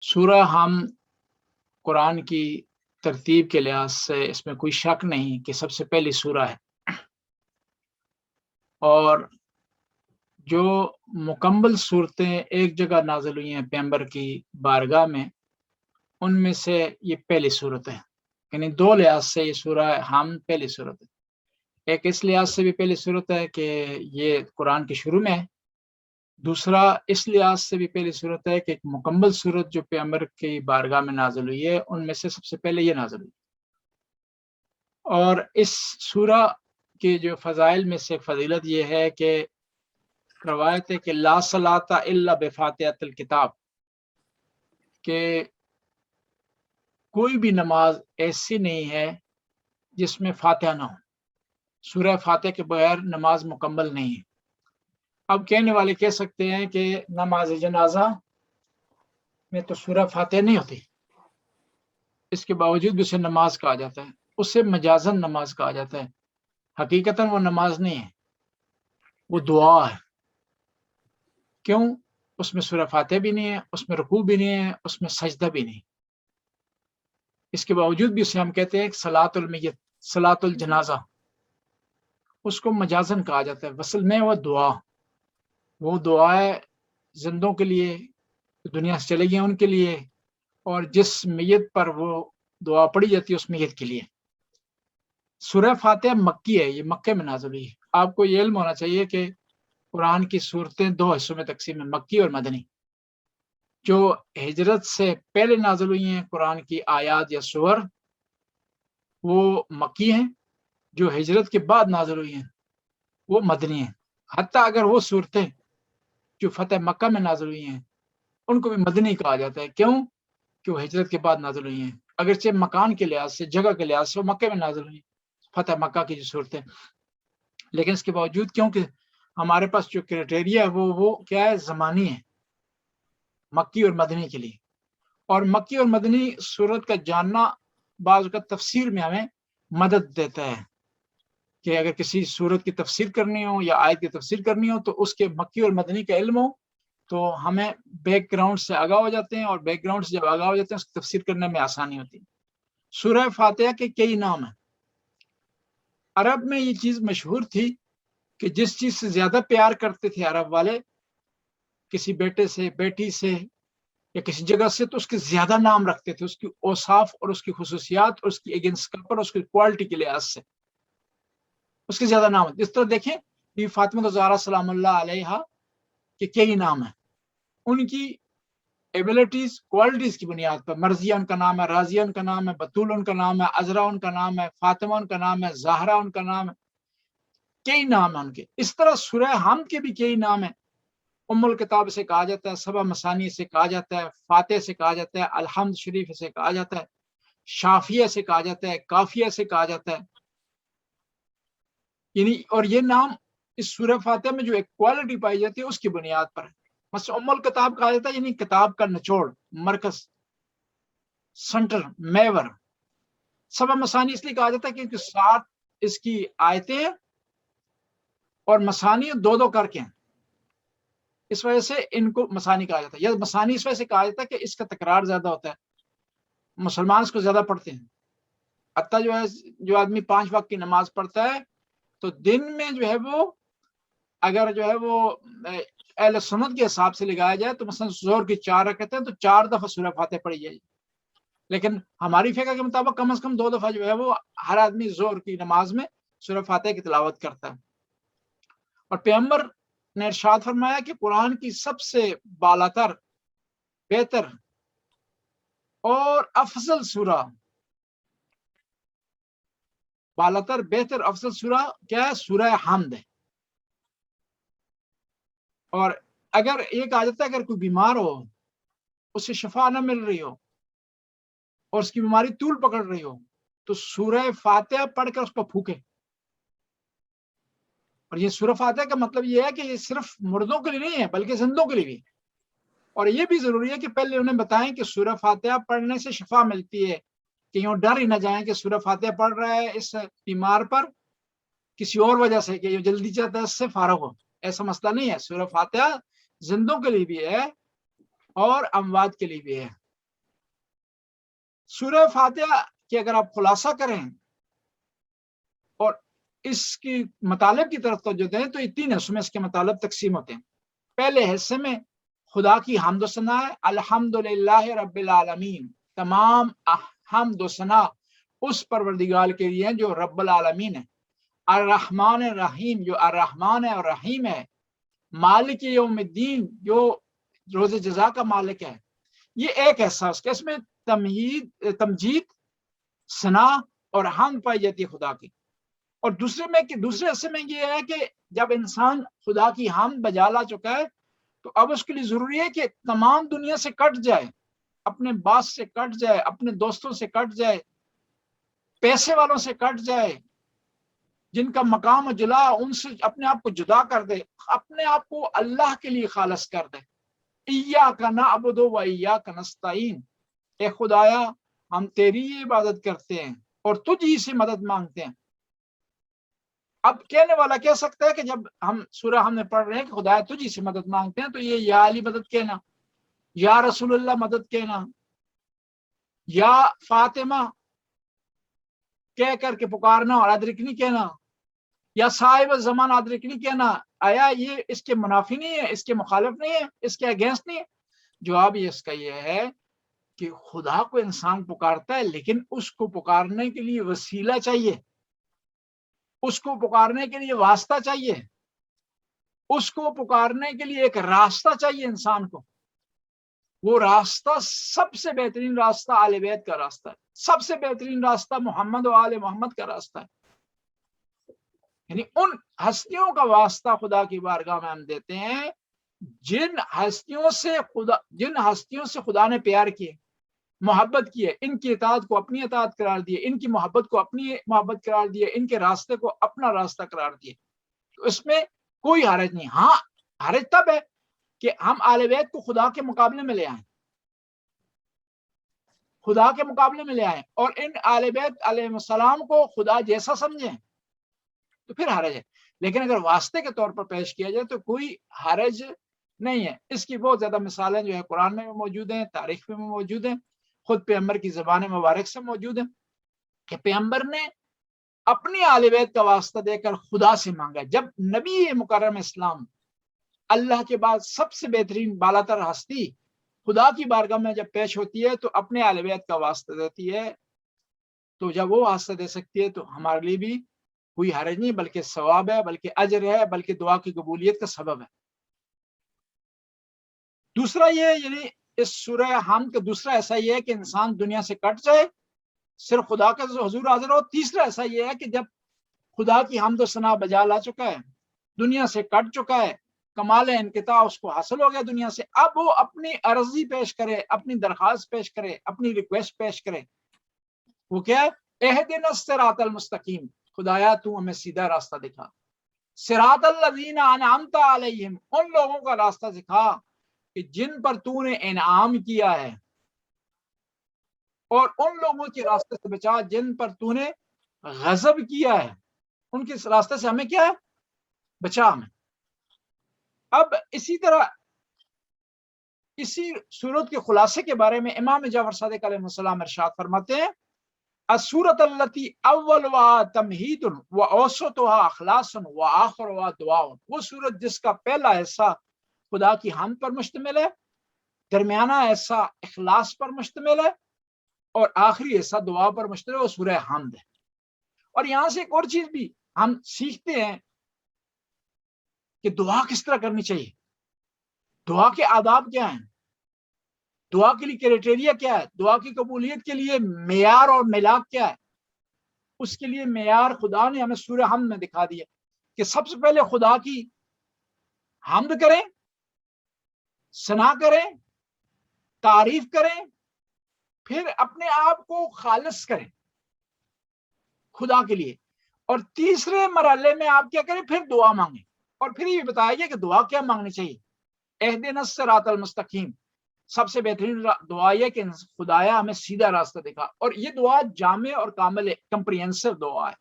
سورہ ہم قرآن کی ترتیب کے لحاظ سے اس میں کوئی شک نہیں کہ سب سے پہلی سورہ ہے، اور جو مکمل صورتیں ایک جگہ نازل ہوئی ہیں پیغمبر کی بارگاہ میں، ان میں سے یہ پہلی صورت ہے۔ یعنی دو لحاظ سے یہ سورہ ہم پہلی صورت ہے۔ ایک اس لحاظ سے بھی پہلی صورت ہے کہ یہ قرآن کے شروع میں ہے، دوسرا اس لحاظ سے بھی پہلی صورت ہے کہ ایک مکمل صورت جو پیغمبر کی بارگاہ میں نازل ہوئی ہے ان میں سے سب سے پہلے یہ نازل ہوئی۔ اور اس سورہ کے جو فضائل میں سے فضیلت یہ ہے کہ روایت ہے کہ لا صلاۃ الا بفاتحۃ الکتاب، کہ کوئی بھی نماز ایسی نہیں ہے جس میں فاتحہ نہ ہو، سورہ فاتحہ کے بغیر نماز مکمل نہیں ہے۔ اب کہنے والے کہہ سکتے ہیں کہ نماز جنازہ میں تو سورہ فاتحہ نہیں ہوتی، اس کے باوجود بھی اسے نماز کہا جاتا ہے، اسے مجازن نماز کہا جاتا ہے، حقیقتاً وہ نماز نہیں ہے، وہ دعا ہے۔ کیوں؟ اس میں سورہ فاتحہ بھی نہیں ہے، اس میں رکوع بھی نہیں ہے، اس میں سجدہ بھی نہیں، اس کے باوجود بھی اسے ہم کہتے ہیں صلاۃ المیت، صلاۃ الجنازہ، اس کو مجازن کہا جاتا ہے، اصل میں وہ دعا ہے زندوں کے لیے، دنیا سے چلے گئے ان کے لیے، اور جس میت پر وہ دعا پڑھی جاتی ہے اس میت کے لیے۔ سورہ فاتحہ مکی ہے، یہ مکے میں نازل ہوئی ہے۔ آپ کو یہ علم ہونا چاہیے کہ قرآن کی صورتیں دو حصوں میں تقسیم ہیں، مکی اور مدنی۔ جو ہجرت سے پہلے نازل ہوئی ہیں قرآن کی آیات یا سور، وہ مکی ہیں، جو ہجرت کے بعد نازل ہوئی ہیں وہ مدنی ہیں۔ حتیٰ اگر وہ صورتیں جو فتح مکہ میں نازل ہوئی ہیں ان کو بھی مدنی کہا جاتا ہے، کیوں کہ وہ ہجرت کے بعد نازل ہوئی ہیں، اگرچہ مکان کے لحاظ سے، جگہ کے لحاظ سے وہ مکے میں نازل ہوئی فتح مکہ کی جو صورتیں، لیکن اس کے باوجود کیونکہ ہمارے پاس جو کرائٹیریا ہے وہ کیا ہے، زمانی ہے، مکی اور مدنی کے لیے۔ اور مکی اور مدنی صورت کا جاننا بعض اوقات تفسیر میں ہمیں مدد دیتا ہے، کہ اگر کسی صورت کی تفسیر کرنی ہو یا آیت کی تفسیر کرنی ہو تو اس کے مکی اور مدنی کا علم ہو تو ہمیں بیک گراؤنڈ سے آگاہ ہو جاتے ہیں، اور بیک گراؤنڈ سے جب آگاہ ہو جاتے ہیں اس کی تفسیر کرنے میں آسانی ہوتی ہے۔ سورہ فاتحہ کے کئی نام ہیں۔ عرب میں یہ چیز مشہور تھی کہ جس چیز سے زیادہ پیار کرتے تھے عرب والے، کسی بیٹے سے، بیٹی سے، یا کسی جگہ سے، تو اس کے زیادہ نام رکھتے تھے، اس کی اوصاف اور اس کی خصوصیات اور اس کی اگینسٹ پر اس کی کوالٹی کے لحاظ سے اس کے زیادہ نام ہیں۔ اس طرح دیکھیں بی فاطمہ زہرا سلام اللہ علیہا کے کئی نام ہیں، ان کی ایبلٹیز، کوالٹیز کی بنیاد پر۔ مرضیہ ان کا نام ہے، راضیہ ان کا نام ہے، بطول ان کا نام ہے، عذرا ان کا نام ہے، فاطمہ ان کا نام ہے، زہرا ان کا نام ہے، کئی نام ہیں ان کے۔ اس طرح سورہ حمد کے بھی کئی نام ہیں۔ ام الکتاب سے کہا جاتا ہے، سبع مثانی سے کہا جاتا ہے، فاتح سے کہا جاتا ہے، الحمد شریف سے کہا جاتا ہے، شافیہ سے کہا جاتا ہے، کافیہ سے کہا جاتا ہے۔ یعنی اور یہ نام اس سورہ فاتحہ میں جو ایک کوالٹی پائی جاتی ہے اس کی بنیاد پر ہے۔ مثلا ام الکتاب کہا جاتا ہے، یعنی کتاب کا نچوڑ، مرکز، سنٹر، میور۔ سبع مثانی اس لیے کہا جاتا ہے کیونکہ 7 اس کی آیتیں ہیں اور مثانی دو دو کر کے ہیں، اس وجہ سے ان کو مثانی کہا جاتا ہے۔ یا مثانی اس وجہ سے کہا جاتا ہے کہ اس کا تکرار زیادہ ہوتا ہے، مسلمان اس کو زیادہ پڑھتے ہیں۔ حتیٰ جو آدمی 5 وقت کی نماز پڑھتا ہے تو دن میں جو ہے وہ، اگر جو ہے وہ اہل سنت کے حساب سے لگایا جائے تو مثلا ظہر کی 4 رکعتیں ہیں تو 4 دفعہ سورہ فاتح پڑھی جائے، لیکن ہماری فقہ کے مطابق کم از کم 2 دفعہ جو ہے وہ ہر آدمی ظہر کی نماز میں سورہ فاتح کی تلاوت کرتا ہے۔ اور پیغمبر نے ارشاد فرمایا کہ قرآن کی سب سے بالاتر، بہتر اور افضل سورہ، بالاتر، بہتر، افضل سورہ کیا ہے؟ سورہ حمد ہے۔ اور اگر یہ کہا جاتا ہے اگر کوئی بیمار ہو، اسے شفا نہ مل رہی ہو اور اس کی بیماری طول پکڑ رہی ہو تو سورہ فاتحہ پڑھ کر اس کو پھونکے۔ اور یہ سورہ فاتحہ کا مطلب یہ ہے کہ یہ صرف مردوں کے لیے نہیں ہے بلکہ زندوں کے لیے بھی۔ اور یہ بھی ضروری ہے کہ پہلے انہیں بتائیں کہ سورہ فاتحہ پڑھنے سے شفا ملتی ہے، کہ یوں ڈر ہی نہ جائیں کہ سورہ فاتحہ پڑھ رہا ہے اس بیمار پر کسی اور وجہ سے، کہ یہ جلدی چاہتا ہے اس سے فارغ ہو، ایسا مسئلہ نہیں ہے۔ سورہ فاتحہ زندوں کے لیے بھی ہے اور اموات کے لیے بھی ہے۔ سورہ فاتحہ کی اگر آپ خلاصہ کریں اور اس کی مطالب کی طرف توجہ دیں تو یہ 3 حصوں میں اس کے مطالب تقسیم ہوتے ہیں. پہلے حصے میں خدا کی حمد و ثنا ہے. الحمدللہ رب العالمین، تمام حمد و ثنا اس پروردگار کے لیے جو رب العالمین ہے. الرحمن الرحیم، جو الرحمن ہے اور رحیم ہے. مالک یوم الدین، جو روز جزا کا مالک ہے. یہ ایک احساس کہ اس میں تمجید، ثنا اور حمد پائی جاتی ہے خدا کی. اور دوسرے حصے میں یہ ہے کہ جب انسان خدا کی حمد بجا لا چکا ہے تو اب اس کے لیے ضروری ہے کہ تمام دنیا سے کٹ جائے، اپنے باس سے کٹ جائے، اپنے دوستوں سے کٹ جائے، پیسے والوں سے کٹ جائے، جن کا مقام و جلا ان سے اپنے آپ کو جدا کر دے، اپنے آپ کو اللہ کے لیے خالص کر دے. ایاک نعبد و ایاک نستعین، اے خدایا ہم تیری عبادت کرتے ہیں اور تجھ ہی سے مدد مانگتے ہیں. اب کہنے والا کہہ سکتا ہے کہ جب ہم نے پڑھ رہے ہیں کہ خدایا تجھ ہی سے مدد مانگتے ہیں تو یہ یا علی مدد کہنا، یا رسول اللہ مدد کہنا، یا فاطمہ کہہ کر کے پکارنا اور ادرکنی کہنا، یا صاحب زمان ادرکنی کہنا، آیا یہ اس کے منافی نہیں ہے، اس کے مخالف نہیں ہے، اس کے اگینسٹ نہیں ہے؟ جواب اس کا یہ ہے کہ خدا کو انسان پکارتا ہے لیکن اس کو پکارنے کے لیے وسیلہ چاہیے، اس کو پکارنے کے لیے واسطہ چاہیے، اس کو پکارنے کے لیے ایک راستہ چاہیے انسان کو. وہ راستہ سب سے بہترین راستہ آل بیت کا راستہ ہے، سب سے بہترین راستہ محمد و آل محمد کا راستہ ہے. یعنی ان ہستیوں کا واسطہ خدا کی بارگاہ میں ہم دیتے ہیں جن ہستیوں سے خدا نے پیار کیے، محبت کی ہے، ان کی اطاعت کو اپنی اطاعت قرار دیے، ان کی محبت کو اپنی محبت قرار دیے، ان کے راستے کو اپنا راستہ قرار دیے. تو اس میں کوئی حرج نہیں. ہاں حرج تب ہے کہ ہم آل بیت کو خدا کے مقابلے میں لے آئیں، خدا کے مقابلے میں لے آئیں اور ان آل بیت علیہ السلام کو خدا جیسا سمجھیں تو پھر حرج ہے. لیکن اگر واسطے کے طور پر پیش کیا جائے تو کوئی حرج نہیں ہے. اس کی بہت زیادہ مثالیں جو ہے قرآن میں موجود ہیں، تاریخ میں موجود ہیں، خود پیغمبر کی زبان مبارک سے موجود ہیں کہ پیغمبر نے اپنی آل بیت کا واسطہ دے کر خدا سے مانگا. جب نبی مکرم اسلام اللہ کے بعد سب سے بہترین بالاتر ہستی خدا کی بارگاہ میں جب پیش ہوتی ہے تو اپنے آل بیت کا واسطہ دیتی ہے. تو جب وہ واسطہ دے سکتی ہے تو ہمارے لیے بھی کوئی حرج نہیں، بلکہ ثواب ہے، بلکہ اجر ہے، بلکہ دعا کی قبولیت کا سبب ہے. دوسرا یہ یعنی اس سورہ حمد کا دوسرا ایسا یہ ہے کہ انسان دنیا سے کٹ جائے، صرف خدا کا حضور حاضر ہو. تیسرا ایسا یہ ہے کہ جب خدا کی حمد و ثنا بجا لا چکا ہے، دنیا سے کٹ چکا ہے، کمال انقطاع اس کو حاصل ہو گیا دنیا سے، اب وہ اپنی عرضی پیش کرے، اپنی درخواست پیش کرے، اپنی ریکویسٹ پیش کرے. وہ کیا ہے؟ اہدنا الصراط المستقیم، خدایا تو ہمیں سیدھا راستہ دکھا. صراط الذین انعمت علیہم، ان لوگوں کا راستہ دکھا کہ جن پر تو نے انعام کیا ہے، اور ان لوگوں کے راستے سے بچا جن پر تو نے غضب کیا ہے، ان کے راستے سے ہمیں کیا ہے؟ بچا ہمیں. اب اسی طرح اسی سورت کے خلاصے کے بارے میں امام جعفر صادق علیہ السلام ارشاد فرماتے ہیں السورۃ التی اولها تمہید واوسطها اخلاص واخرها دعاء، وہ سورت جس کا پہلا حصہ خدا کی حمد پر مشتمل ہے، درمیانہ حصہ اخلاص پر مشتمل ہے، اور آخری حصہ دعا پر مشتمل ہے، وہ سورہ حمد ہے. اور یہاں سے ایک اور چیز بھی ہم سیکھتے ہیں کہ دعا کس طرح کرنی چاہیے، دعا کے آداب کیا ہیں، دعا کے لیے کرائٹیریا کیا ہے، دعا کی قبولیت کے لیے معیار اور میلاک کیا ہے. اس کے لیے معیار خدا نے ہمیں سورہ حمد میں دکھا دیا کہ سب سے پہلے خدا کی حمد کریں، ثنا کریں، تعریف کریں، پھر اپنے آپ کو خالص کریں خدا کے لیے، اور تیسرے مرحلے میں آپ کیا کریں؟ پھر دعا مانگیں. اور پھر یہ بتایا گیا کہ دعا کیا مانگنی چاہیے. اہدنا الصراط المستقیم، سب سے بہترین دعا یہ کہ خدایا ہمیں سیدھا راستہ دکھا. اور یہ دعا جامع اور کامل ہے، کمپریہنسو دعا ہے.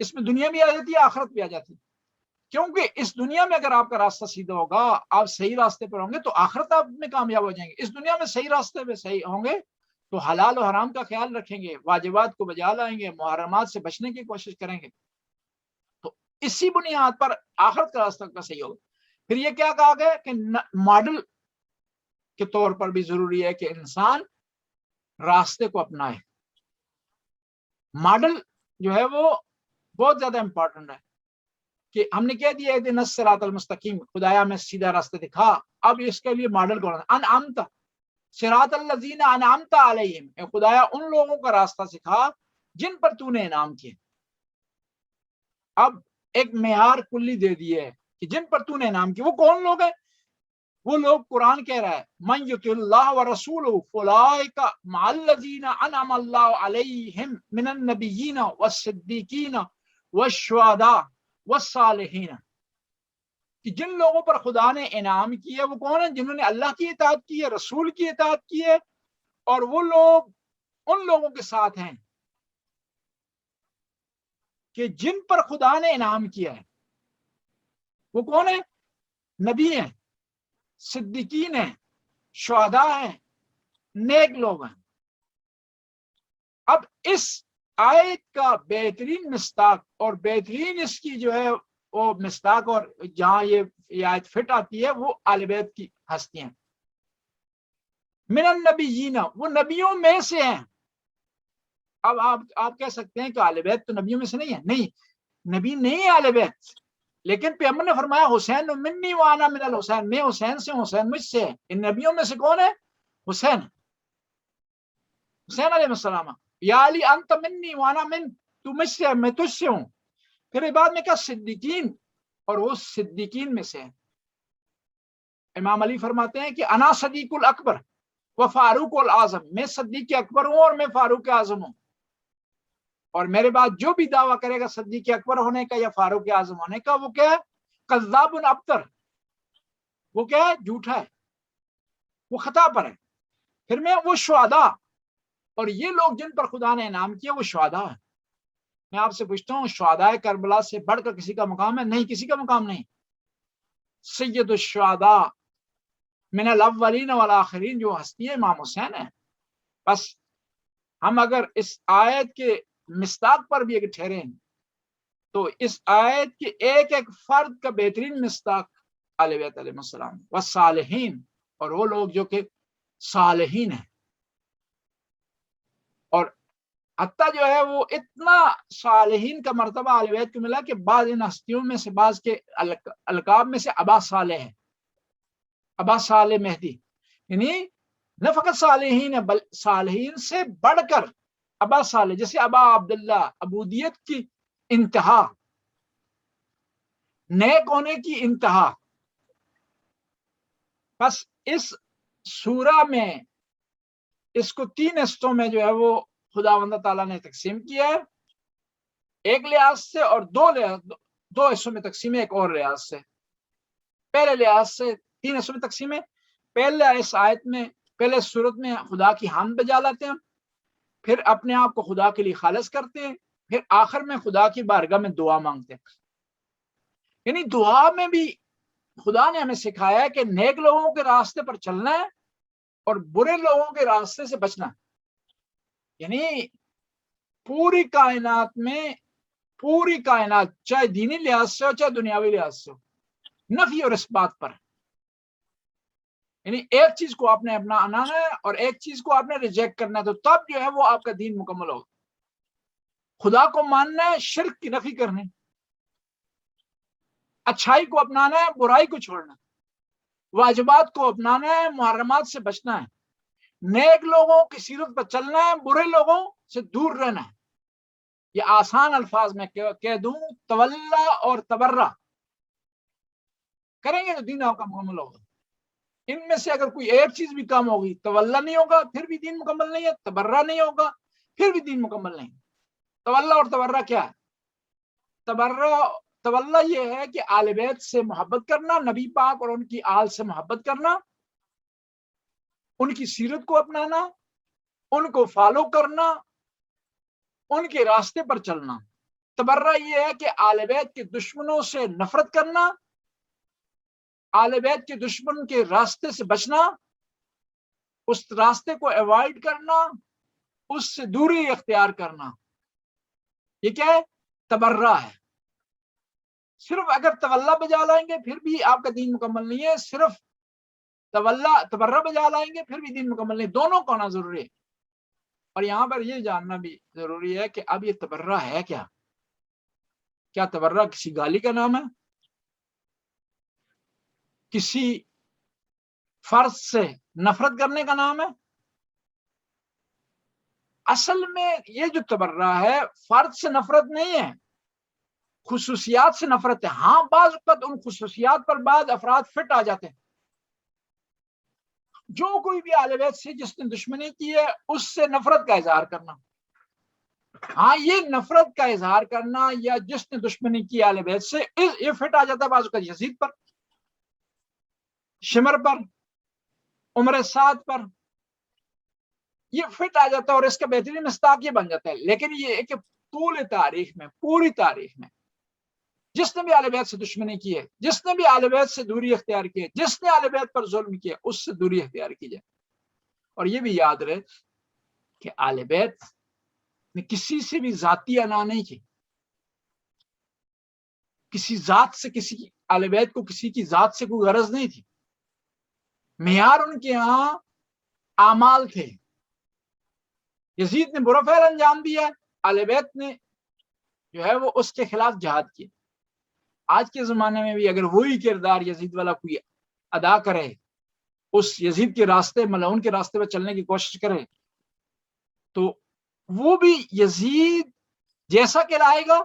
اس میں دنیا بھی آ جاتی ہے، آخرت بھی آ جاتی ہے. کیونکہ اس دنیا میں اگر آپ کا راستہ سیدھا ہوگا، آپ صحیح راستے پر ہوں گے تو آخرت آپ میں کامیاب ہو جائیں گے. اس دنیا میں صحیح راستے پہ صحیح ہوں گے تو حلال و حرام کا خیال رکھیں گے، واجبات کو بجا لائیں گے، محرمات سے بچنے کی کوشش کریں گے، تو اسی بنیاد پر آخرت کا راستہ کا صحیح ہوگا۔ پھر یہ کیا کہا گیا کہ ماڈل کے طور پر بھی ضروری ہے کہ انسان راستے کو اپنائے۔ ماڈل جو ہے وہ بہت زیادہ امپورٹنٹ ہے کہ ہم نے کہہ دیا اہدنا الصراط المستقیم، خدایا میں سیدھا راستہ دکھا، اب اس کے لیے ماڈل کون ہے؟ انعمت صراط الذین انعمت علیہم، اے خدایا ان لوگوں کا راستہ سکھا جن پر تو نے انعام کیے۔ اب ایک معیار کلی دے دی ہے کہ جن پر تو نے انعام کیے، وہ کون لوگ ہیں؟ وہ لوگ قرآن کہہ رہا ہے من یطع اللہ ورسولہ فاولئک مع الذین انعم اللہ علیہم من النبیین والصدیقین والشہداء والصالحین، کہ جن لوگوں پر خدا نے انعام کیا وہ کون ہیں؟ جنہوں نے اللہ کی اطاعت کی ہے، رسول کی اطاعت کی ہے، اور وہ لوگ ان لوگوں کے ساتھ ہیں کہ جن پر خدا نے انعام کیا ہے۔ وہ کون ہیں؟ نبی ہیں، صدیقین ہیں، شہداء ہیں، نیک لوگ ہیں۔ اب اس آیت کا بہترین مصداق اور بہترین اس کی جو ہے وہ مصداق، اور جہاں یہ آیت فٹ آتی ہے، وہ آل بیت کی ہستیاں من النبیین، وہ نبیوں میں سے ہیں۔ اب آپ کہہ سکتے ہیں کہ آل بیت تو نبیوں میں سے نہیں ہے، نہیں، نبی نہیں ہے آل بیت، لیکن پیغمبر نے فرمایا حسین منی وانا من الحسین، میں حسین سے ہوں، حسین مجھ سے ہے۔ ان نبیوں میں سے کون ہے؟ حسین، حسین علیہ السلام۔ یا علی انت منی وانا من، تو مجھ سے ہے، میں تجھ سے ہوں۔ پھر بعد میں کہا صدیقین، اور وہ صدیقین میں سے ہے۔ امام علی فرماتے ہیں کہ انا صدیق الاکبر و فاروق الاعظم، میں صدیق اکبر ہوں اور میں فاروق اعظم ہوں، اور میرے بعد جو بھی دعویٰ کرے گا صدیق اکبر ہونے کا یا فاروق اعظم ہونے کا، وہ کیا ہے؟ کذاب ابتر، وہ کیا ہے؟ جھوٹا ہے، وہ خطا پر ہے۔ پھر میں وہ شہداء، اور یہ لوگ جن پر خدا نے انعام کیا وہ شہداء ہیں۔ میں آپ سے پوچھتا ہوں، شہداء کربلا سے بڑھ کر کسی کا مقام ہے؟ نہیں، کسی کا مقام نہیں۔ سید الشہداء من الاولین والآخرین جو ہستی ہے امام حسین ہے۔ بس ہم اگر اس آیت کے مصداق پر بھی اگر ٹھہریں تو اس آیت کے ایک ایک فرد کا بہترین مصداق آل بیت علیہ السلام والصالحین، اور وہ لوگ جو کہ صالحین ہیں، اور حتیٰ جو ہے وہ اتنا صالحین کا مرتبہ آل بیت کو ملا کہ بعض ان ہستیوں میں سے، بعض کے القاب میں سے ابا صالح ہے، ابا صالح مہدی، یعنی نہ فقط صالحین ہے بل صالحین سے بڑھ کر ابا صالح، جیسے ابا عبداللہ، عبودیت کی انتہا، نیک ہونے کی انتہا۔ بس اس سورہ میں اس کو 3 حصوں میں جو ہے وہ خداوند تعالیٰ نے تقسیم کیا ہے، ایک لحاظ سے، اور 2 حصوں میں تقسیم ہے ایک اور لحاظ سے۔ پہلے لحاظ سے 3 حصوں میں تقسیم ہے۔ پہلے اس آیت میں، پہلے صورت میں خدا کی حمد بجا لاتے ہیں، پھر اپنے آپ کو خدا کے لیے خالص کرتے ہیں، پھر آخر میں خدا کی بارگاہ میں دعا مانگتے ہیں۔ یعنی دعا میں بھی خدا نے ہمیں سکھایا ہے کہ نیک لوگوں کے راستے پر چلنا ہے اور برے لوگوں کے راستے سے بچنا ہے۔ یعنی پوری کائنات میں، پوری کائنات چاہے دینی لحاظ سے ہو چاہے دنیاوی لحاظ سے ہو، نفی اور اس بات پر، یعنی ایک چیز کو آپ نے اپنا انانا ہے اور ایک چیز کو آپ نے ریجیکٹ کرنا ہے، تو تب جو ہے وہ آپ کا دین مکمل ہوگا۔ خدا کو ماننا ہے، شرک کی نفی کرنی، اچھائی کو اپنانا ہے، برائی کو چھوڑنا، واجبات کو اپنانا ہے، محرمات سے بچنا ہے، نیک لوگوں کی سیرت پر چلنا ہے، برے لوگوں سے دور رہنا ہے۔ یہ آسان الفاظ میں کہہ دوں، تولا اور تبرہ کریں گے تو دین آپ کا مکمل ہوگا۔ ان میں سے اگر کوئی ایک چیز بھی کم ہوگی، تولا نہیں ہوگا پھر بھی دین مکمل نہیں ہے، تبرہ نہیں ہوگا پھر بھی دین مکمل نہیں۔ تولا اور تبرہ کیا ہے؟ تولا یہ ہے کہ آل بیت سے محبت کرنا، نبی پاک اور ان کی آل سے محبت کرنا، ان کی سیرت کو اپنانا، ان کو فالو کرنا، ان کے راستے پر چلنا۔ تبرہ یہ ہے کہ آل بیت کے دشمنوں سے نفرت کرنا، آل بیت کے دشمن کے راستے سے بچنا، اس راستے کو ایوائڈ کرنا، اس سے دوری اختیار کرنا، یہ کیا ہے؟ تبرہ ہے۔ صرف اگر تولا بجا لائیں گے پھر بھی آپ کا دین مکمل نہیں ہے، صرف تبرہ بجا لائیں گے پھر بھی دین مکمل نہیں، دونوں کو ہونا ضروری ہے۔ اور یہاں پر یہ جاننا بھی ضروری ہے کہ اب یہ تبرہ ہے کیا؟ کیا تبرہ کسی گالی کا نام ہے؟ کسی فرد سے نفرت کرنے کا نام ہے؟ اصل میں یہ جو تبرہ ہے فرد سے نفرت نہیں ہے، خصوصیات سے نفرت ہے۔ ہاں بعض اوقات ان خصوصیات پر بعض افراد فٹ آ جاتے ہیں۔ جو کوئی بھی اہل بیت سے جس نے دشمنی کی ہے اس سے نفرت کا اظہار کرنا، ہاں یہ نفرت کا اظہار کرنا یا جس نے دشمنی کی اہل بیت سے، یہ فٹ آ جاتا ہے بعض اوقات یزید پر، شمر پر، عمر سعد پر، یہ فٹ آ جاتا ہے اور اس کا بہترین مصداق یہ بن جاتا ہے۔ لیکن یہ ہے کہ طول تاریخ میں، پوری تاریخ میں جس نے بھی اہل بیت سے دشمنی کی ہے، جس نے بھی اہل بیت سے دوری اختیار کی ہے، جس نے اہل بیت پر ظلم کیا اس سے دوری اختیار کی جائے۔ اور یہ بھی یاد رہے کہ اہل بیت نے کسی سے بھی ذاتی انا نہیں کی، کسی ذات سے، کسی اہل بیت کو کسی کی ذات سے کوئی غرض نہیں تھی، معیار ان کے ہاں اعمال تھے۔ یزید نے برا فعل انجام دیا، اہل بیت نے جو ہے وہ اس کے خلاف جہاد کیا۔ آج کے زمانے میں بھی اگر وہی کردار یزید والا کوئی ادا کرے، اس یزید کے راستے، ملعون کے راستے پہ چلنے کی کوشش کرے، تو وہ بھی یزید جیسا کہلائے گا،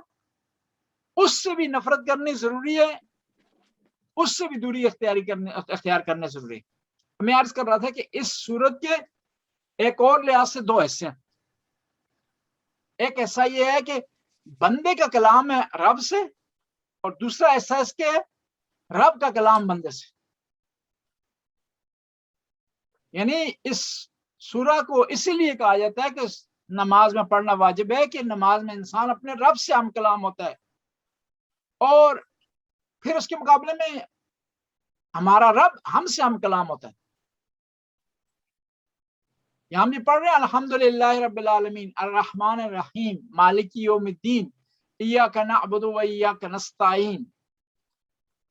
اس سے بھی نفرت کرنی ضروری ہے، اس سے بھی دوری اختیار کرنے ضروری ہے۔ میں عرض کر رہا تھا کہ اس صورت کے ایک اور لحاظ سے دو حصے ہیں۔ ایک ایسا یہ ہے کہ بندے کا کلام ہے رب سے، اور دوسرا ایسا اس کے رب کا کلام بندے سے۔ یعنی اس سورہ کو اسی لیے کہا جاتا ہے کہ نماز میں پڑھنا واجب ہے، کہ نماز میں انسان اپنے رب سے ہم کلام ہوتا ہے، اور پھر اس کے مقابلے میں ہمارا رب ہم سے ہم کلام ہوتا ہے۔ یہاں بھی پڑھ رہے ہیں الحمدللہ رب العالمین الرحمن الرحیم مالک یوم الدین ایاک نعبد و ایاک نستعین۔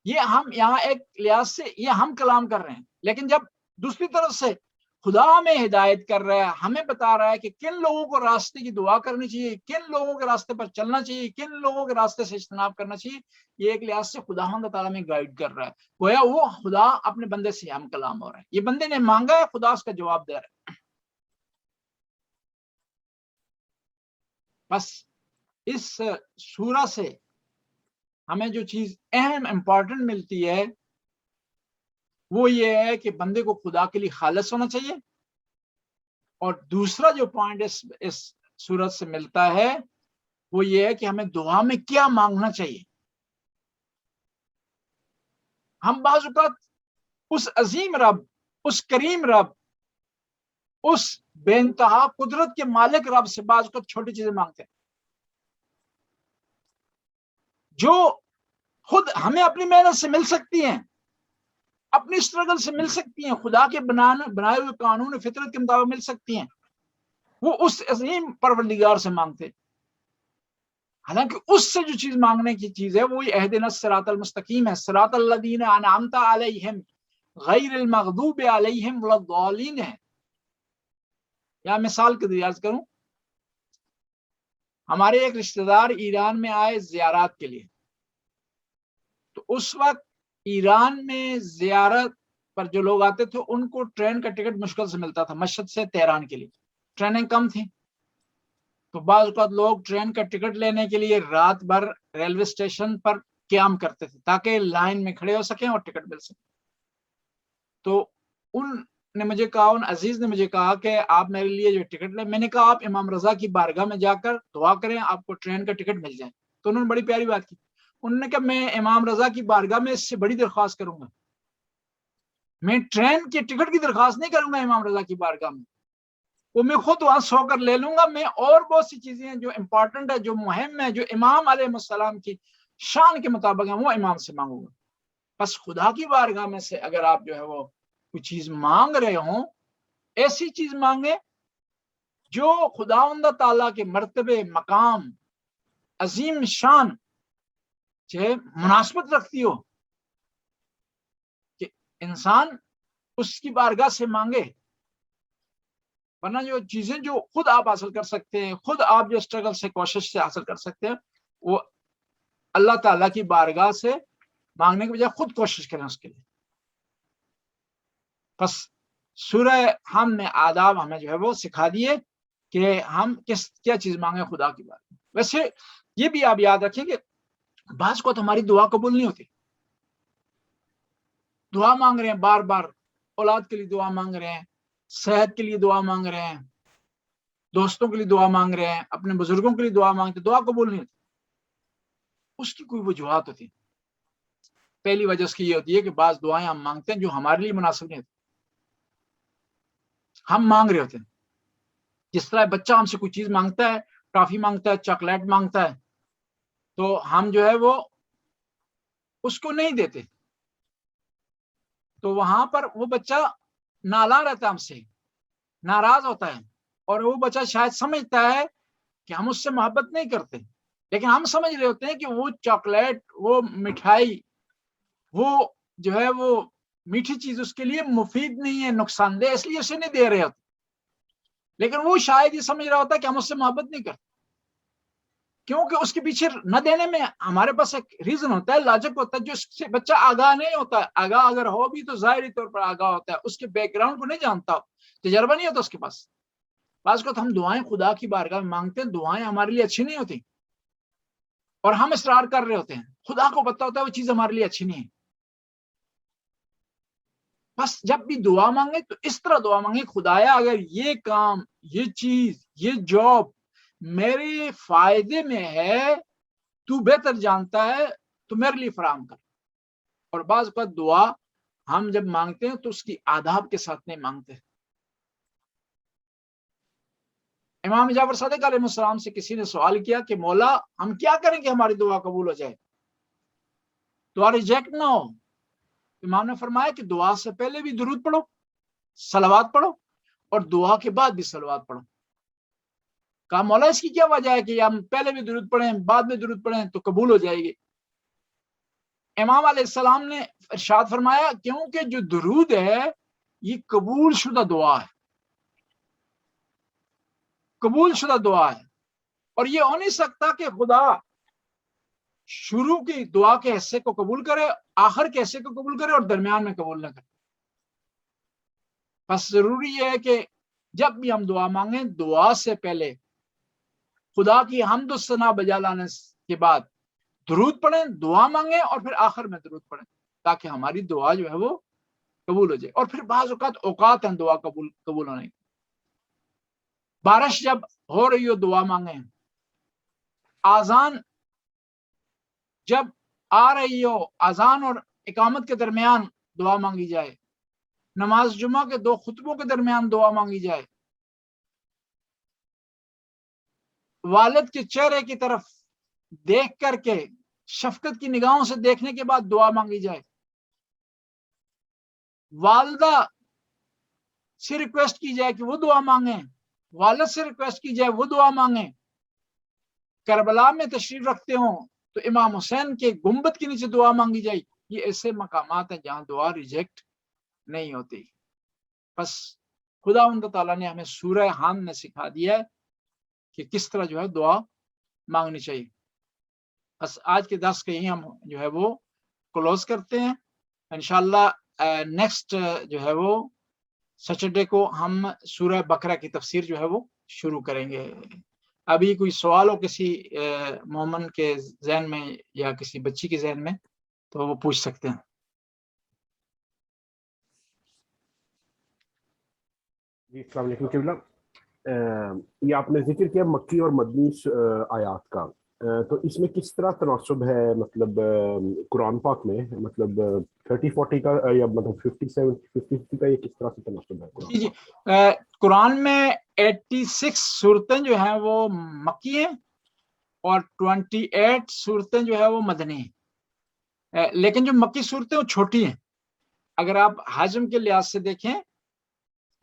یہ ہم یہاں ایک لحاظ سے یہ ہم کلام کر رہے ہیں، لیکن جب دوسری طرف سے خدا ہمیں ہدایت کر رہا ہے، ہمیں بتا رہا ہے کہ کن لوگوں کو راستے کی دعا کرنی چاہیے، کن لوگوں کے راستے پر چلنا چاہیے، کن لوگوں کے راستے سے اجتناب کرنا چاہیے، یہ ایک لحاظ سے خداوند تعالیٰ میں گائیڈ کر رہا ہے۔ گویا وہ خدا اپنے بندے سے ہم کلام ہو رہا ہے، یہ بندے نے مانگا ہے، خدا اس کا جواب دے رہا ہے۔ بس اس سورہ سے ہمیں جو چیز اہم امپورٹنٹ ملتی ہے وہ یہ ہے کہ بندے کو خدا کے لیے خالص ہونا چاہیے، اور دوسرا جو پوائنٹ اس سورت سے ملتا ہے وہ یہ ہے کہ ہمیں دعا میں کیا مانگنا چاہیے۔ ہم بعض اوقات اس عظیم رب، اس کریم رب، اس بے انتہا قدرت کے مالک رب سے بعض اوقات چھوٹی چیزیں مانگتے ہیں جو خود ہمیں اپنی محنت سے مل سکتی ہیں، اپنی اسٹرگل سے مل سکتی ہیں، خدا کے بنائے ہوئے قانون فطرت کے مطابق مل سکتی ہیں، وہ اس عظیم پروردگار سے مانگتے۔ حالانکہ اس سے جو چیز مانگنے کی چیز ہے وہی اہدنا الصراط المستقیم ہے، صراط الذین انعمت علیہم غیر المغضوب علیہم ولا الضالین ہے۔ یا مثال کے لیے عرض کروں، ہمارے ایک رشتہ دار ایران میں آئے زیارات کے لیے، تو اس وقت ایران میں زیارت پر جو لوگ آتے تھے ان کو ٹرین کا ٹکٹ مشکل سے ملتا تھا، مشہد سے تہران کے لیے ٹرینیں کم تھیں، تو بعض اوقات لوگ ٹرین کا ٹکٹ لینے کے لیے رات بھر ریلوے اسٹیشن پر قیام کرتے تھے تاکہ لائن میں کھڑے ہو سکیں اور ٹکٹ مل سکے۔ تو ان نے مجھے کہا، ان عزیز نے مجھے کہا کہ آپ میرے لیے جو ٹکٹ لیں، میں نے کہا آپ امام رضا کی بارگاہ میں جا کر دعا کریں آپ کو ٹرین کا ٹکٹ مل جائے۔ تو انہوں نے بڑی پیاری بات کی، انہوں نے کہا میں امام رضا کی بارگاہ میں اس سے بڑی درخواست کروں گا، میں ٹرین کے ٹکٹ کی درخواست نہیں کروں گا امام رضا کی بارگاہ میں، وہ میں خود وہاں سو کر لے لوں گا، میں اور بہت سی چیزیں ہیں جو امپورٹنٹ ہے، جو مہم ہے، جو امام علیہ السلام کی شان کے مطابق ہیں، وہ امام سے مانگوں گا۔ بس خدا کی بارگاہ میں سے اگر آپ جو ہے وہ کوئی چیز مانگ رہے ہوں ایسی چیز مانگے جو خداوند تعالیٰ کے مرتبے، مقام، عظیم شان سے مناسبت رکھتی ہو، کہ انسان اس کی بارگاہ سے مانگے. ورنہ جو چیزیں جو خود آپ حاصل کر سکتے ہیں، خود آپ جو اسٹرگل سے، کوشش سے حاصل کر سکتے ہیں، وہ اللہ تعالیٰ کی بارگاہ سے مانگنے کے بجائے خود کوشش کریں اس کے لیے. بس سورہ ہم نے آداب ہمیں جو ہے وہ سکھا دیے کہ ہم کیا چیز مانگیں خدا کی بات. ویسے یہ بھی آپ یاد رکھیں کہ بعض کو تو ہماری دعا قبول نہیں ہوتی. دعا مانگ رہے ہیں بار بار، اولاد کے لیے دعا مانگ رہے ہیں، صحت کے لیے دعا مانگ رہے ہیں، دوستوں کے لیے دعا مانگ رہے ہیں، اپنے بزرگوں کے لیے دعا مانگتے، دعا قبول نہیں ہوتی. اس کی کوئی وجوہات ہوتی. پہلی وجہ اس کی یہ ہوتی ہے کہ بعض دعائیں ہم مانگتے ہیں جو ہمارے لیے مناسب نہیں ہوتی. ہم مانگ رہے ہوتے ہیں، جس طرح بچہ ہم سے کوئی چیز مانگتا ہے، ٹافی مانگتا ہے، چاکلیٹ مانگتا ہے، تو ہم جو ہے وہ اس کو نہیں دیتے، تو وہاں پر وہ بچہ نالاں رہتا ہے، ہم سے ناراض ہوتا ہے، اور وہ بچہ شاید سمجھتا ہے کہ ہم اس سے محبت نہیں کرتے، لیکن ہم سمجھ رہے ہوتے ہیں کہ وہ چاکلیٹ، وہ مٹھائی، وہ جو ہے وہ میٹھی چیز اس کے لیے مفید نہیں ہے، نقصان دہ، اس لیے اسے نہیں دے رہے ہوتے. لیکن وہ شاید یہ سمجھ رہا ہوتا ہے کہ ہم اس سے محبت نہیں کرتے، کیونکہ اس کے پیچھے نہ دینے میں ہمارے پاس ایک ریزن ہوتا ہے، لاجک ہوتا ہے، جو اس سے بچہ آگاہ نہیں ہوتا ہے. آگاہ اگر ہو بھی تو ظاہری طور پر آگاہ ہوتا ہے، اس کے بیک گراؤنڈ کو نہیں جانتا، تجربہ نہیں ہوتا اس کے پاس. بعض کو ہم دعائیں خدا کی بارگاہ میں مانگتے ہیں، دعائیں ہمارے لیے اچھی نہیں ہوتی، اور ہم اصرار کر رہے ہوتے ہیں، خدا کو پتا ہوتا ہے وہ چیز ہمارے لیے اچھی نہیں ہے. بس جب بھی دعا مانگے تو اس طرح دعا مانگے، خدایا اگر یہ کام، یہ چیز، یہ جاب میرے فائدے میں ہے، تو بہتر جانتا ہے، تو میرے لیے فراہم کر. اور بعض اوقات دعا ہم جب مانگتے ہیں تو اس کی آداب کے ساتھ نہیں مانگتے. امام جعفر صادق علیہ السلام سے کسی نے سوال کیا کہ مولا ہم کیا کریں کہ ہماری دعا قبول ہو جائے، دعا ریجیکٹ نہ ہو؟ امام نے فرمایا کہ دعا سے پہلے بھی درود پڑھو، صلوات پڑھو، اور دعا کے بعد بھی صلوات پڑھو. کہا مولا اس کی کیا وجہ ہے کہ ہم پہلے بھی درود پڑھیں بعد میں درود پڑھیں تو قبول ہو جائے گی؟ امام علیہ السلام نے ارشاد فرمایا کیونکہ جو درود ہے یہ قبول شدہ دعا ہے، قبول شدہ دعا ہے، اور یہ ہو نہیں سکتا کہ خدا شروع کی دعا کے حصے کو قبول کرے، آخر کے حصے کو قبول کرے، اور درمیان میں قبول نہ کرے. بس ضروری ہے کہ جب بھی ہم دعا مانگیں، دعا سے پہلے خدا کی حمد و ثنا بجا لانے کے بعد درود پڑھیں، دعا مانگیں، اور پھر آخر میں درود پڑھیں، تاکہ ہماری دعا جو ہے وہ قبول ہو جائے. اور پھر بعض اوقات ہیں دعا قبول ہونے کی. بارش جب ہو رہی ہو دعا مانگیں، آذان جب آ رہی ہو، آذان اور اقامت کے درمیان دعا مانگی جائے، نماز جمعہ کے 2 خطبوں کے درمیان دعا مانگی جائے، والد کے چہرے کی طرف دیکھ کر کے شفقت کی نگاہوں سے دیکھنے کے بعد دعا مانگی جائے، والدہ سے ریکویسٹ کی جائے کہ وہ دعا مانگیں، والد سے ریکویسٹ کی جائے وہ دعا مانگیں، کربلا میں تشریف رکھتے ہوں تو امام حسین کے گنبد کے نیچے دعا مانگی جائے. یہ ایسے مقامات ہیں جہاں دعا ریجیکٹ نہیں ہوتی. بس خداوند تعالیٰ نے ہمیں سورہ حم نے سکھا دیا ہے کہ کس طرح جو ہے دعا مانگنی چاہیے. بس آج کے درس کے ہی ہم جو ہے وہ کلوز کرتے ہیں. انشاءاللہ نیکسٹ جو ہے وہ سیٹرڈے کو ہم سورہ بقرہ کی تفسیر جو ہے وہ شروع کریں گے. ابھی کوئی سوال ہو کسی مومن کے ذہن میں یا کسی بچی کے ذہن میں تو وہ پوچھ سکتے ہیں. جی السلام علیکم قبلہ. یہ آپ نے ذکر کیا مکی اور مدنی آیات کا، تو اس میں کس طرح تناسب ہے، مطلب قرآن پاک میں مطلب 30-40 کا یا مطلب 57-50 کا، یہ کس طرح سے تناسب ہے؟ جی قرآن میں 86 صورتیں جو ہیں وہ مکی ہیں اور 28 صورتیں جو ہے وہ مدنی ہیں. لیکن جو مکی صورتیں وہ چھوٹی ہیں. اگر آپ حجم کے لحاظ سے دیکھیں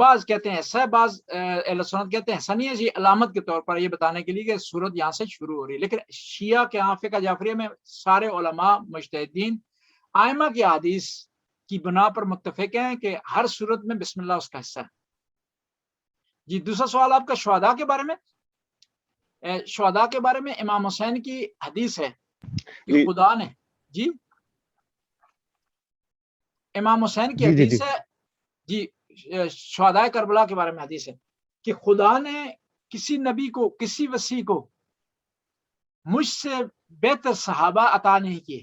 بعض کہتے ہیں ایسا ہے, بعض اہل سنت کہتے ہیں ایسا نہیں ہے جی, علامت کے طور پر یہ بتانے کے لیے کہ سورت یہاں سے شروع ہو رہی ہے. لیکن شیعہ کے یہاں فقہ جعفریہ میں سارے علماء مجتہدین ائمہ کی حدیث کی بنا پر متفق ہیں کہ ہر صورت میں بسم اللہ اس کا حصہ ہے. جی دوسرا سوال آپ کا شہداء کے بارے میں. شہداء کے بارے میں امام حسین کی حدیث ہے کہ خدا نے, جی امام حسین کی حدیث ہے جی, شہداء کربلا کے بارے میں حدیث ہے کہ خدا نے کسی نبی کو, کسی وصی کو مجھ سے بہتر صحابہ عطا نہیں کیے.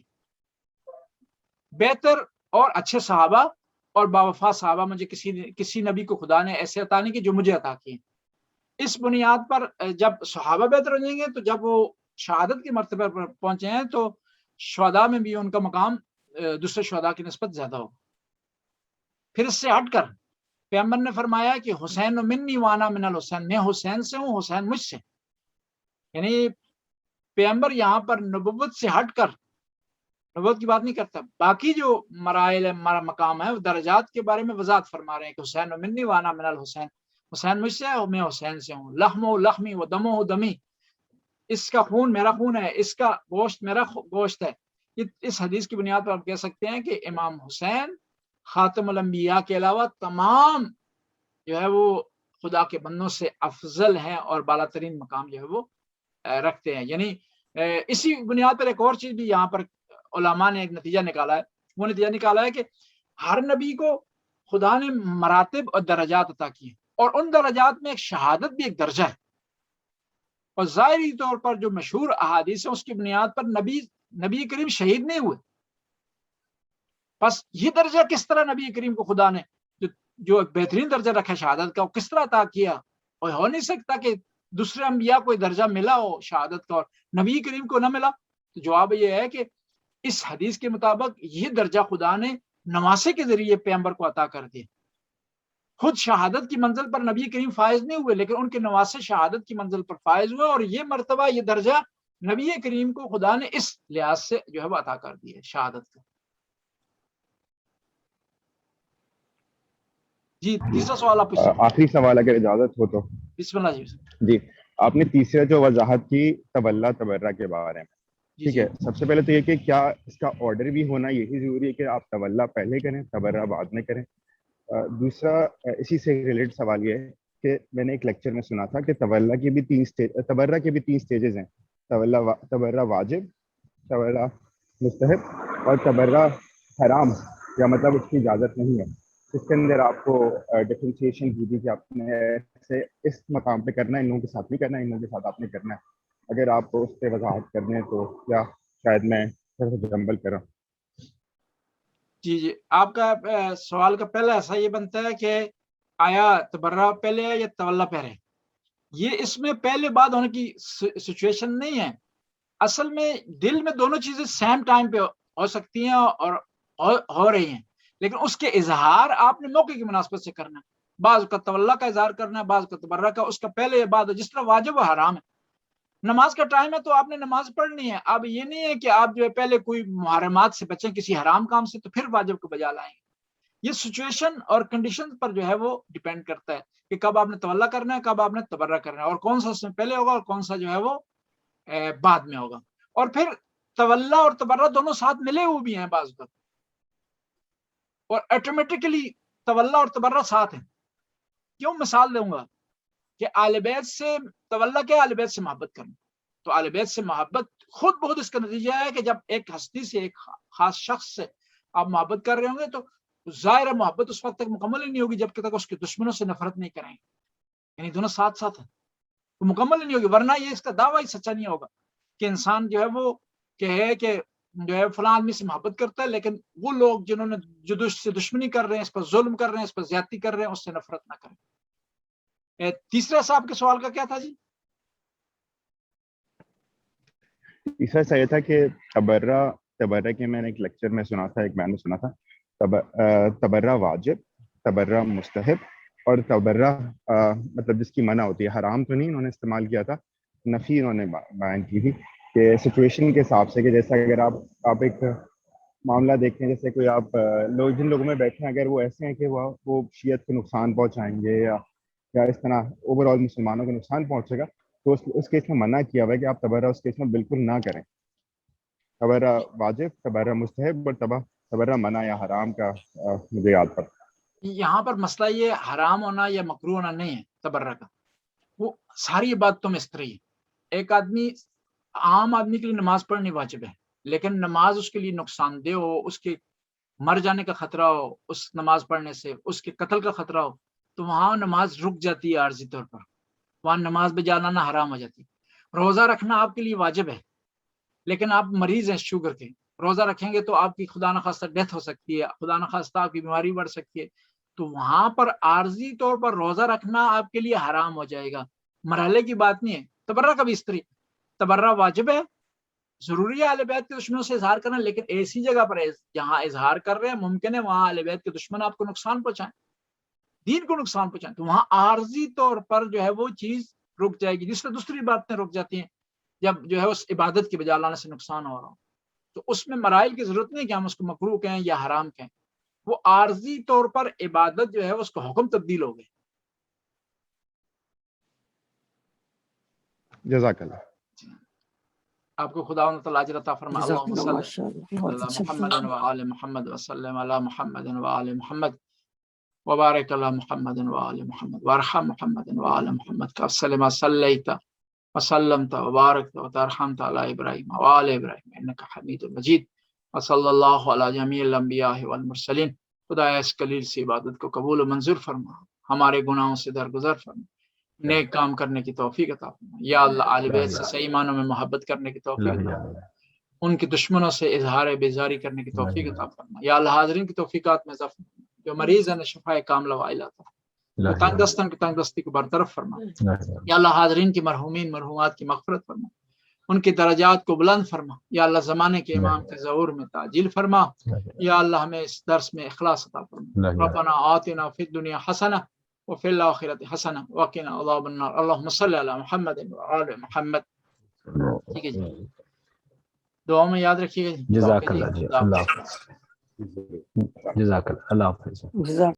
بہتر اور اچھے صحابہ اور باوفا صحابہ مجھے کسی نبی کو خدا نے ایسے عطا نہیں کیے جو مجھے عطا کیے. اس بنیاد پر جب صحابہ بہتر ہو جائیں گے تو جب وہ شہادت کے مرتبہ پر پہنچے ہیں تو شہداء میں بھی ان کا مقام دوسرے شہداء کی نسبت زیادہ ہوگا. پھر اس سے ہٹ کر پیغمبر نے فرمایا کہ حسین منی وانا من الحسین, میں حسین سے ہوں, حسین مجھ سے. یعنی پیغمبر یہاں پر نبوت سے ہٹ کر نبوت کی بات نہیں کرتا, باقی جو مراحل مقام ہے درجات کے بارے میں وضاحت فرما رہے ہیں کہ حسین منی وانا من الحسین, حسین مجھ سے ہے اور میں حسین سے ہوں. لحم و لحمی و دم و دمی, اس کا خون میرا خون ہے, اس کا گوشت میرا گوشت ہے. اس حدیث کی بنیاد پر آپ کہہ سکتے ہیں کہ امام حسین خاتم الانبیاء کے علاوہ تمام جو ہے وہ خدا کے بندوں سے افضل ہیں اور بالا ترین مقام جو ہے وہ رکھتے ہیں. یعنی اسی بنیاد پر ایک اور چیز بھی یہاں پر علماء نے ایک نتیجہ نکالا ہے. وہ نتیجہ نکالا ہے کہ ہر نبی کو خدا نے مراتب اور درجات عطا کیے, اور ان درجات میں ایک شہادت بھی ایک درجہ ہے. اور ظاہری طور پر جو مشہور احادیث ہیں اس کی بنیاد پر نبی کریم شہید نہیں ہوئے. بس یہ درجہ کس طرح نبی کریم کو خدا نے جو ایک بہترین درجہ رکھا شہادت کا, وہ کس طرح عطا کیا؟ اور ہو نہیں سکتا کہ دوسرے انبیاء کو درجہ ملا ہو شہادت کا اور نبی کریم کو نہ ملا. تو جواب یہ ہے کہ اس حدیث کے مطابق یہ درجہ خدا نے نواسے کے ذریعے پیغمبر کو عطا کر دیا. خود شہادت کی منزل پر نبی کریم فائز نہیں ہوئے, لیکن ان کے نواسے شہادت کی منزل پر فائز ہوئے, اور یہ مرتبہ یہ درجہ نبی کریم کو خدا نے اس لحاظ سے جو ہے وہ عطا کر دیا شہادت کا. جی تیسرا سوال آپ آخری سوال اگر اجازت ہو تو. بسم اللہ. جی آپ نے تیسرا جو وضاحت کی طولا تبرہ کے بارے میں, ٹھیک ہے, سب سے پہلے تو یہ کہ کیا اس کا آرڈر بھی ہونا یہی ضروری ہے کہ آپ طولا پہلے کریں تبرہ بعد میں کریں؟ دوسرا اسی سے ریلیٹڈ سوال یہ ہے کہ میں نے ایک لیکچر میں سنا تھا کہ طولا کی بھی تبرہ کے بھی 3 سٹیجز ہیں. تبرہ واجب, تبرہ مستحب اور تبرہ حرام, یا مطلب اس کی اجازت نہیں ہے. اس کے اندر آپ کو ڈفرینشیشن کی تھی کہ آپ نے ایسے اس مقام پہ کرنا ہے, ان لوگوں کے ساتھ نہیں کرنا ہے, ان لوگوں کے ساتھ آپ نے کرنا ہے. اگر آپ کو اس پہ وضاحت کر دیں تو کیا شاید میں جمبل کروں. جی آپ کا سوال کا پہلا ایسا یہ بنتا ہے کہ آیا تبرہ پہلے ہے یا تولا پہلے. یہ اس میں پہلے بعد ہونے کی سچویشن نہیں ہے. اصل میں دل میں دونوں چیزیں سیم ٹائم پہ ہو سکتی ہیں اور ہو رہی ہیں, لیکن اس کے اظہار آپ نے موقع کی مناسبت سے کرنا ہے. بعض کا تولا کا اظہار کرنا ہے, بعض کا تبرہ کا, اس کا پہلے یا بعد, جس طرح واجب و حرام ہے. نماز کا ٹائم ہے تو آپ نے نماز پڑھنی ہے. اب یہ نہیں ہے کہ آپ جو ہے پہلے کوئی محرمات سے بچیں کسی حرام کام سے تو پھر واجب کو بجا لائیں گے. یہ سچویشن اور کنڈیشن پر جو ہے وہ ڈیپینڈ کرتا ہے کہ کب آپ نے تولا کرنا ہے, کب آپ نے تبرہ کرنا ہے, اور کون سا اس میں پہلے ہوگا اور کون سا جو ہے وہ بعد میں ہوگا. اور پھر تولا اور تبرہ دونوں ساتھ ملے ہوئے بھی ہیں بعض وقت, اور آٹومیٹکلی تولا اور تبرہ ساتھ ہیں. کیوں مثال دوں گا کہ اہل بیت سے تولا کیا, اہل بیت سے محبت کرنا. تو اہل بیت سے محبت خود بہت اس کا نتیجہ ہے کہ جب ایک ہستی سے, ایک خاص شخص سے آپ محبت کر رہے ہوں گے تو ظاہر محبت اس وقت تک مکمل ہی نہیں ہوگی جب تک اس کے دشمنوں سے نفرت نہیں کریں گے. یعنی دونوں ساتھ ساتھ ہیں, وہ مکمل ہی نہیں ہوگی, ورنہ یہ اس کا دعویٰ ہی سچا نہیں ہوگا کہ انسان جو ہے وہ کہے کہ جو ہے فلاں آدمی سے محبت کرتا ہے, لیکن وہ لوگ جنہوں نے جو سے دشمنی کر رہے ہیں, اس پر ظلم کر رہے ہیں, اس پر زیادتی کر رہے ہیں, اس سے نفرت نہ کریں. تیسرا صاحب کے سوال کا کیا تھا جی؟ تیسرا صحیح تھا کہ تبرہ کے میں نے ایک لیکچر میں سنا تھا, ایک میں نے سنا تھا تبرہ واجب, تبرہ مستحب اور تبرہ مطلب جس کی منع ہوتی ہے. حرام تو نہیں انہوں نے استعمال کیا تھا, نفی انہوں نے بیان کی تھی کہ سچویشن کے حساب سے, کہ جیسا اگر آپ ایک معاملہ دیکھیں، جیسے کوئی آپ لوگ جن لوگوں میں بیٹھے ہیں اگر وہ ایسے ہیں کہ وہ شیعت کو نقصان پہنچائیں گے یا اس طرح اوور آل مسلمانوں کو نقصان پہنچے گا، تو اس کیس میں منع کیا ہوا ہے کہ آپ تبرہ اس کیس میں بالکل نہ کریں. تبرہ واجب، تبرہ مستحب، اور تبرہ منع یا حرام کا مجھے یاد پڑتا. یہاں پر مسئلہ یہ حرام ہونا یا مکروہ ہونا نہیں ہے تبرہ کا، وہ ساری عبادتوں میں اس طرح ہے. ایک آدمی، عام آدمی کے لیے نماز پڑھنی واجب ہے، لیکن نماز اس کے لیے نقصان دہ ہو، اس کے مر جانے کا خطرہ ہو، اس نماز پڑھنے سے اس کے قتل کا خطرہ ہو، تو وہاں نماز رک جاتی ہے عارضی طور پر، وہاں نماز بجا لانا حرام ہو جاتی ہے. روزہ رکھنا آپ کے لیے واجب ہے، لیکن آپ مریض ہیں شوگر کے، روزہ رکھیں گے تو آپ کی خدا نخواستہ ڈیتھ ہو سکتی ہے، خدا نخواستہ آپ کی بیماری بڑھ سکتی ہے، تو وہاں پر عارضی طور پر روزہ رکھنا آپ کے لیے حرام ہو جائے گا. مرحلے کی بات نہیں ہے. تبرہ کا بھی اس طرح، تبرہ واجب ہے، ضروری ہے اہل بیت کے دشمنوں سے اظہار کرنا، لیکن ایسی جگہ پر جہاں اظہار کر رہے ہیں ممکن ہے وہاں اہل بیت کے دشمن آپ کو نقصان پہنچائیں، دین کو نقصان پہنچائیں، تو وہاں عارضی طور پر جو ہے وہ چیز رک جائے گی، جس سے دوسری باتیں رک جاتی ہیں جب جو ہے اس عبادت کی بجا لانے سے نقصان ہو رہا ہو. تو اس میں مراحل کی ضرورت نہیں کہ ہم اس کو مکروہ کہیں یا حرام کہیں، وہ عارضی طور پر عبادت جو ہے اس کو حکم تبدیل ہو گئے. جزاک اللہ. آپ کو خدا و تعالی اجر عطا فرمائے. اللہم صل ماشاء اللہ، بہت علی اچھا محمد و آل محمد وسلم علی محمد و آل محمد وبارک علی محمد و آل محمد وارحم محمد و آل محمد کما صلیت وسلمت وبارکت وترحمت علی ابراہیم و آل ابراہیم انک حمید مجید. وصلی اللہ علی جمیع الانبیاء والمرسلین. خدا اس قلیل سی عبادت کو قبول و منظور فرما، ہمارے گناہوں سے درگزر فرما، نیک کام کرنے کی توفیق عطا فرما. یا اللہ اہل بیت سے صحیح معنوں میں محبت کرنے کی توفیق عطا فرما، ان کے دشمنوں سے اظہار بیزاری کرنے کی توفیق عطا فرما. یا اللہ حاضرین کی توفیقات میں اضافہ فرما، جو مریض ہیں شفا کاملہ وعاجلہ عطا فرما، جو تنگ دستن کی تنگ دستی کو برطرف فرما. یا اللہ حاضرین کی مرحومین مرحومات کی مغفرت فرما، ان کی درجات کو بلند فرما. یا اللہ زمانے کے امام کے ظہور میں تعجیل فرما. یا اللہ ہمیں اس درس میں اخلاص عطا فرما. ربنا آتنا فی الدنیا حسنہ وفی الآخرۃ حسنہ وقنا عذاب النار. اللہم صلی علی محمد وآل محمد. ٹھیک ہے جی، دعا میں یاد رکھیے گا. جزاک اللہ جی، اللہ حافظ. جزاک اللہ، اللہ حافظ. جزاک